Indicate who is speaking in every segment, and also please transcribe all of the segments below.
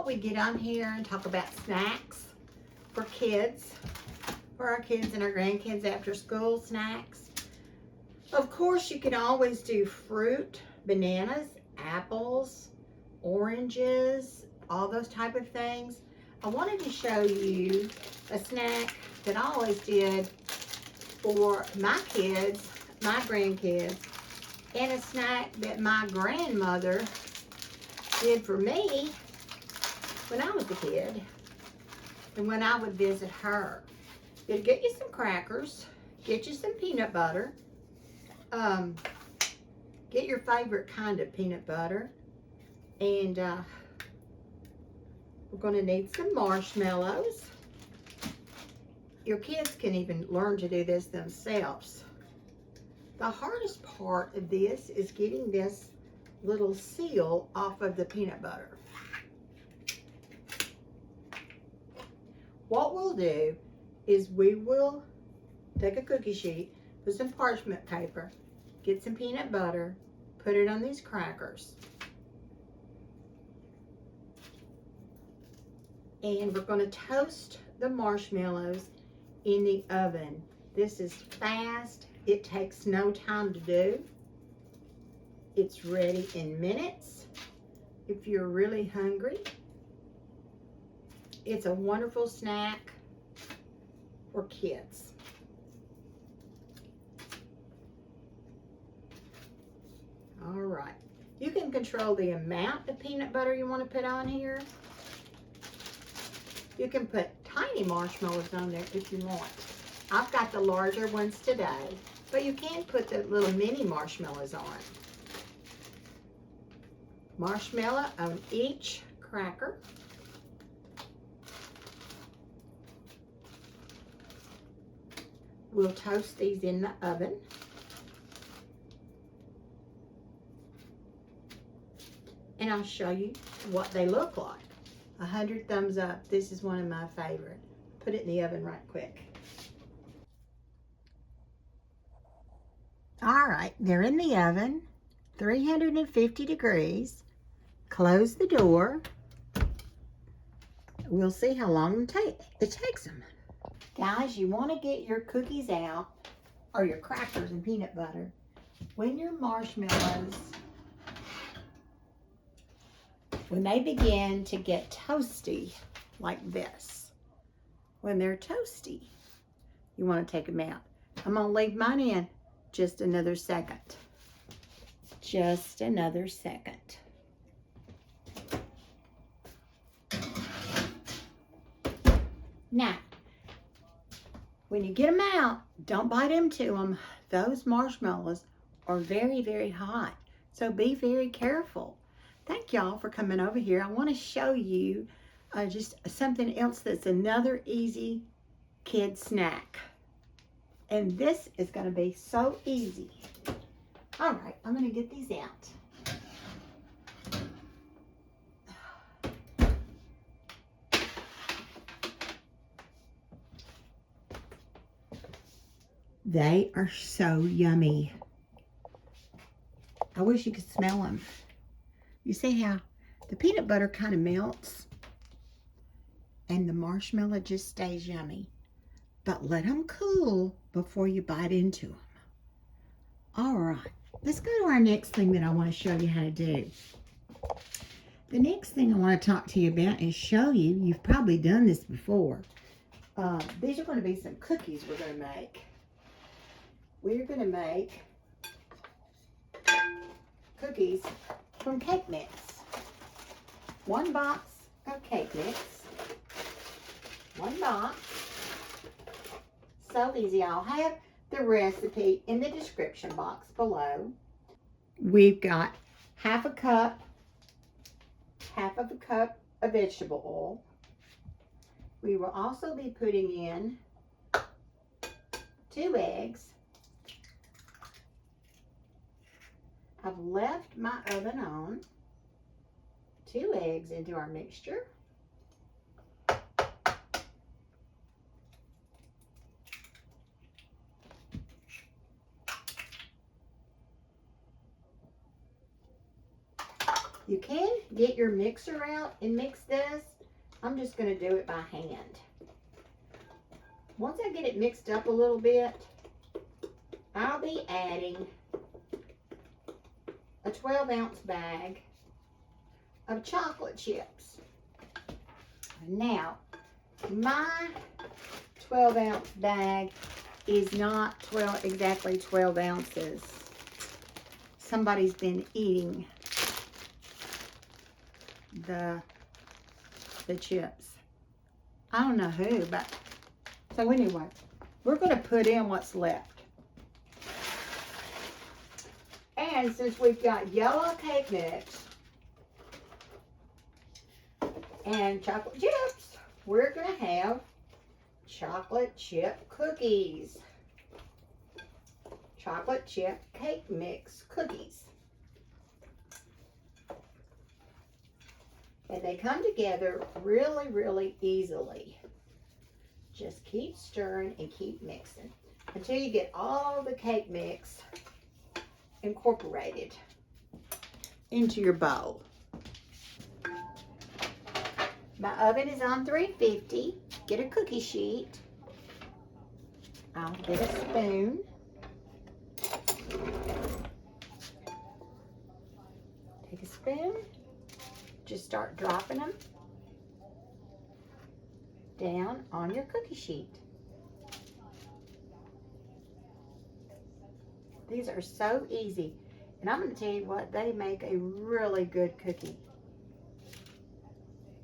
Speaker 1: thought we'd get on here and talk about snacks for kids, for our kids and our grandkids after school snacks. Of course, you can always do fruit, bananas, apples, oranges, all those type of things. I wanted to show you a snack that I always did for my kids, my grandkids, and a snack that my grandmother did for me when I was a kid and when I would visit her. You'd get you some crackers, get you some peanut butter, get your favorite kind of peanut butter, and we're going to need some marshmallows. Your kids can even learn to do this themselves. The hardest part of this is getting this little seal off of the peanut butter. What we'll do is we will take a cookie sheet, put some parchment paper, get some peanut butter, put it on these crackers. And we're going to toast the marshmallows in the oven. This is fast. It takes no time to do. It's ready in minutes if you're really hungry. It's a wonderful snack for kids. All right. You can control the amount of peanut butter you want to put on here. You can put tiny marshmallows on there if you want. I've got the larger ones today, but you can put the little mini marshmallows on. Marshmallow on each cracker. We'll toast these in the oven. And I'll show you what they look like. 100 thumbs up. This is one of my favorite. Put it in the oven right quick. All right, they're in the oven, 350 degrees. Close the door. We'll see how long it takes them. Guys, you want to get your cookies out, or your crackers and peanut butter, when your marshmallows, when they begin to get toasty like this. When they're toasty, you want to take them out. I'm going to leave mine in just another second. Just another second. Now, when you get them out, don't bite into them. Those marshmallows are very, very hot. So be very careful. Thank y'all for coming over here. I want to show you just something else that's another easy kid snack. And this is going to be so easy. All right, I'm going to get these out. They are so yummy. I wish you could smell them. You see how the peanut butter kind of melts and the marshmallow just stays yummy. But let them cool before you bite into them. All right, let's go to our next thing that I want to show you how to do. The next thing I want to talk to you about is show you, you've probably done this before. These are going to be some cookies we're going to make. We're going to make cookies from cake mix. 1 box of cake mix. 1 box. So easy. I'll have the recipe in the description box below. We've got half a cup of vegetable oil. We will also be putting in 2 eggs. I've left my oven on. 2 eggs into our mixture. You can get your mixer out and mix this. I'm just going to do it by hand. Once I get it mixed up a little bit, I'll be adding a 12-ounce bag of chocolate chips. Now, my 12-ounce bag is not exactly 12 ounces. Somebody's been eating the chips. I don't know who, but so anyway, we're going to put in what's left. And since we've got yellow cake mix and chocolate chips, we're going to have chocolate chip cookies. Chocolate chip cake mix cookies. And they come together really, really easily. Just keep stirring and keep mixing until you get all the cake mix incorporated into your bowl. My oven is on 350. Get a cookie sheet. I'll get a spoon. Take a spoon. Just start dropping them down on your cookie sheet. These are so easy. And I'm going to tell you what, they make a really good cookie.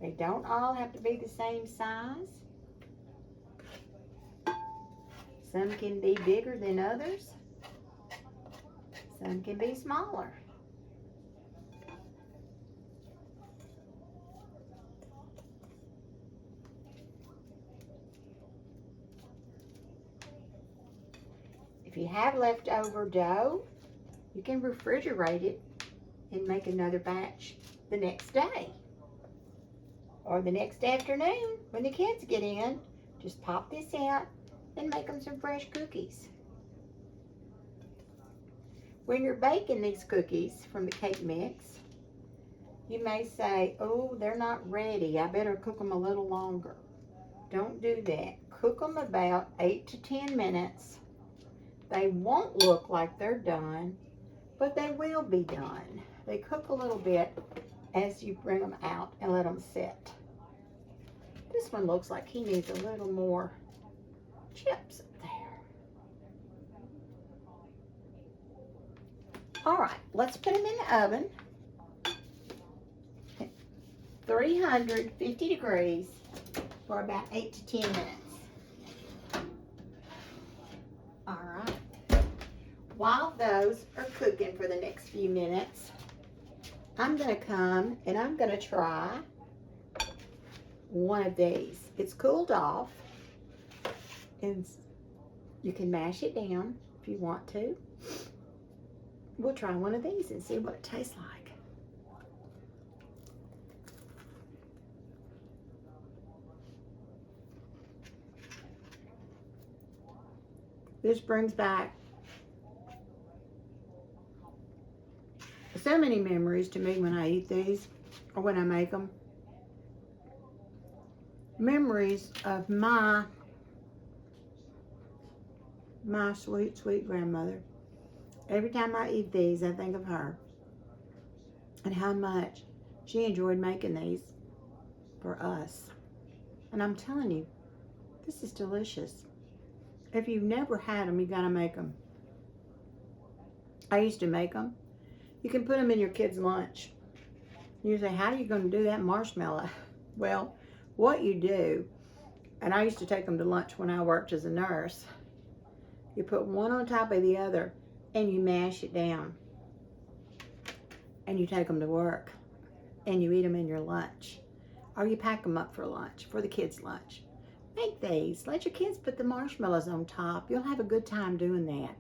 Speaker 1: They don't all have to be the same size. Some can be bigger than others. Some can be smaller. If you have leftover dough, you can refrigerate it and make another batch the next day. Or the next afternoon when the kids get in, just pop this out and make them some fresh cookies. When you're baking these cookies from the cake mix, you may say, oh, they're not ready. I better cook them a little longer. Don't do that. Cook them about 8 to 10 minutes. They won't look like they're done, but they will be done. They cook a little bit as you bring them out and let them sit. This one looks like he needs a little more chips up there. All right, let's put them in the oven. 350 degrees for about 8 to 10 minutes. All right. While those are cooking for the next few minutes, I'm going to come and I'm going to try one of these. It's cooled off, and you can mash it down if you want to. We'll try one of these and see what it tastes like. This brings back so many memories to me when I eat these or when I make them. Memories of my sweet, sweet grandmother. Every time I eat these, I think of her and how much she enjoyed making these for us. And I'm telling you, this is delicious. If you've never had them, you gotta make them. I used to make them. You can put them in your kids' lunch. You say, how are you going to do that marshmallow? Well, what you do, and I used to take them to lunch when I worked as a nurse, you put one on top of the other and you mash it down. And you take them to work and you eat them in your lunch. Or you pack them up for lunch, for the kids' lunch. Make these. Let your kids put the marshmallows on top. You'll have a good time doing that.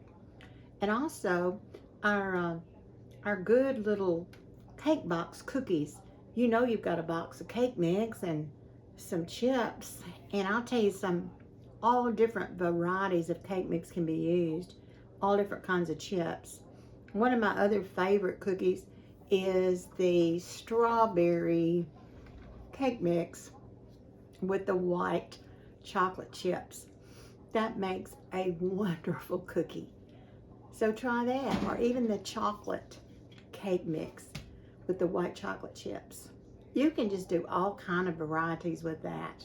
Speaker 1: And also, our good little cake box cookies. You know you've got a box of cake mix and some chips. And I'll tell you all different varieties of cake mix can be used. All different kinds of chips. One of my other favorite cookies is the strawberry cake mix with the white chocolate chips. That makes a wonderful cookie. So try that, or even the chocolate cake mix with the white chocolate chips. You can just do all kind of varieties with that,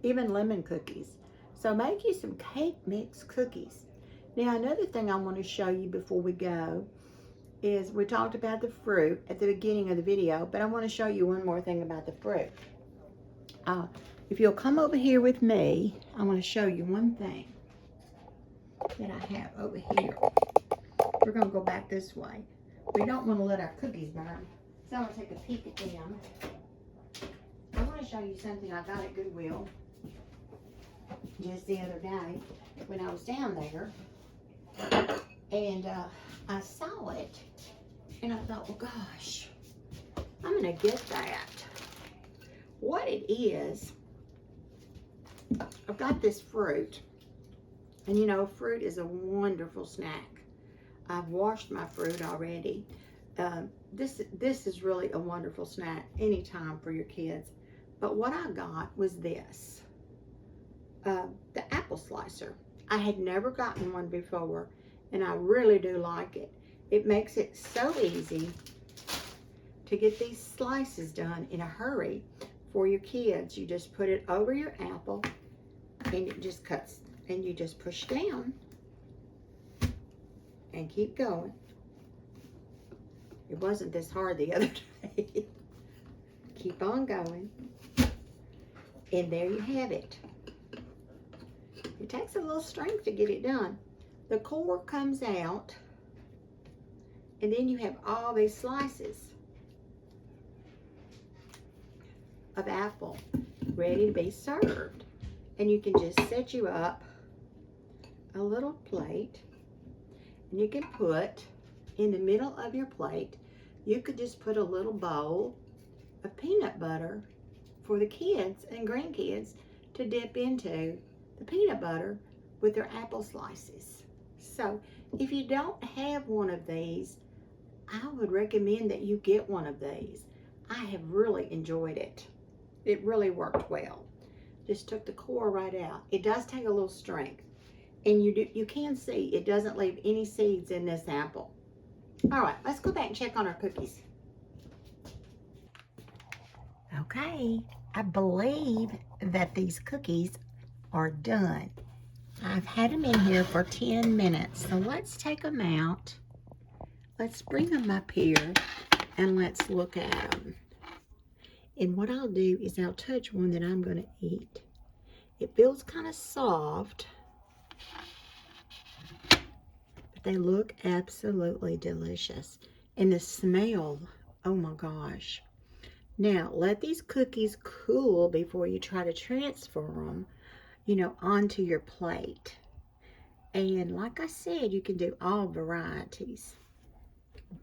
Speaker 1: even lemon cookies. So make you some cake mix cookies. Now another thing I want to show you before we go is we talked about the fruit at the beginning of the video, but I want to show you one more thing about the fruit. If you'll come over here with me, I want to show you one thing that I have over here. We're going to go back this way. We don't want to let our cookies burn, so I'm going to take a peek at them. I want to show you something I got at Goodwill just the other day when I was down there, and I saw it and I thought, well gosh, I'm going to get that. What it is, I've got this fruit, and you know, fruit is a wonderful snack. I've washed my fruit already. This is really a wonderful snack anytime for your kids. But what I got was this, the apple slicer. I had never gotten one before, and I really do like it. It makes it so easy to get these slices done in a hurry for your kids. You just put it over your apple, and it just cuts, and you just push down and keep going. It wasn't this hard the other day. Keep on going, and there you have it. It takes a little strength to get it done. The core comes out, and then you have all these slices of apple ready to be served. And you can just set you up a little plate, and you can put in the middle of your plate, you could just put a little bowl of peanut butter for the kids and grandkids to dip into the peanut butter with their apple slices. So if you don't have one of these, I would recommend that you get one of these. I have really enjoyed it. It really worked well. Just took the core right out. It does take a little strength, and you can see it doesn't leave any seeds in this apple. All right, let's go back and check on our cookies. Okay, I believe that these cookies are done. I've had them in here for 10 minutes, so let's take them out. Let's bring them up here and let's look at them. And what I'll do is I'll touch one that I'm going to eat. It feels kind of soft, but they look absolutely delicious. And the smell, oh my gosh. Now, let these cookies cool before you try to transfer them, you know, onto your plate. And like I said, you can do all varieties.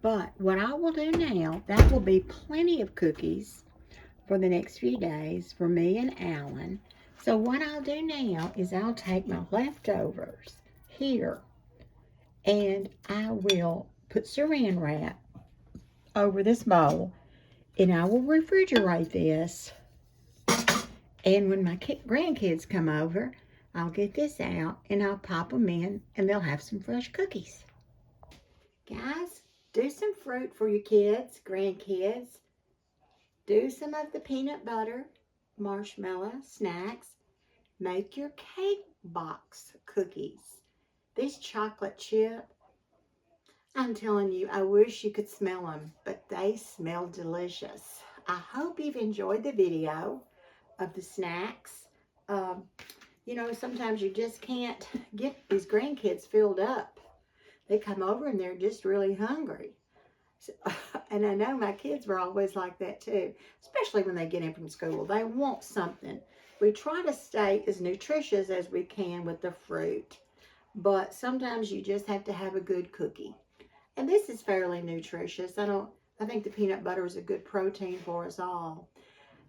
Speaker 1: But what I will do now, that will be plenty of cookies for the next few days for me and Alan. So what I'll do now is I'll take my leftovers here, and I will put saran wrap over this bowl, and I will refrigerate this. And when my grandkids come over, I'll get this out and I'll pop them in, and they'll have some fresh cookies. Guys, do some fruit for your kids, grandkids. Do some of the peanut butter, marshmallow snacks. Make your cake box cookies. This chocolate chip, I'm telling you, I wish you could smell them, but they smell delicious. I hope you've enjoyed the video of the snacks. You know, sometimes you just can't get these grandkids filled up. They come over and they're just really hungry. So, and I know my kids were always like that too, especially when they get in from school. They want something. We try to stay as nutritious as we can with the fruit, but sometimes you just have to have a good cookie. And this is fairly nutritious. I think the peanut butter is a good protein for us all.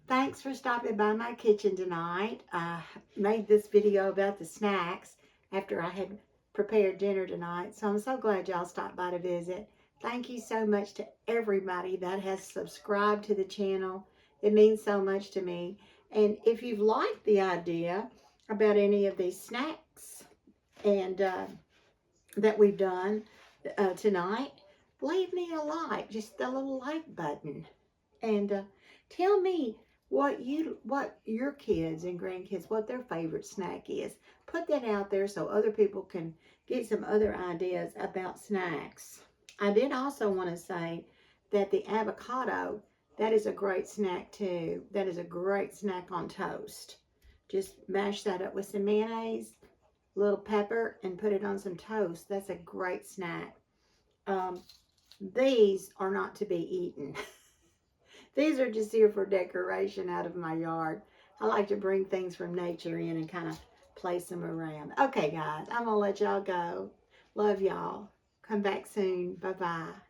Speaker 1: Thanks for stopping by my kitchen tonight. I made this video about the snacks after I had prepared dinner tonight, so I'm so glad y'all stopped by to visit. Thank you so much to everybody that has subscribed to the channel. It means so much to me. And if you've liked the idea about any of these snacks and that we've done tonight, leave me a like, just the little like button. And tell me what your kids and grandkids, what their favorite snack is. Put that out there so other people can get some other ideas about snacks. I did also want to say that the avocado, that is a great snack too. That is a great snack on toast. Just mash that up with some mayonnaise, little pepper, and put it on some toast. That's a great snack. Um, these are not to be eaten. These are just here for decoration out of my yard. I like to bring things from nature in and kind of place them around. Okay, guys, I'm going to let y'all go. Love y'all. Come back soon. Bye-bye.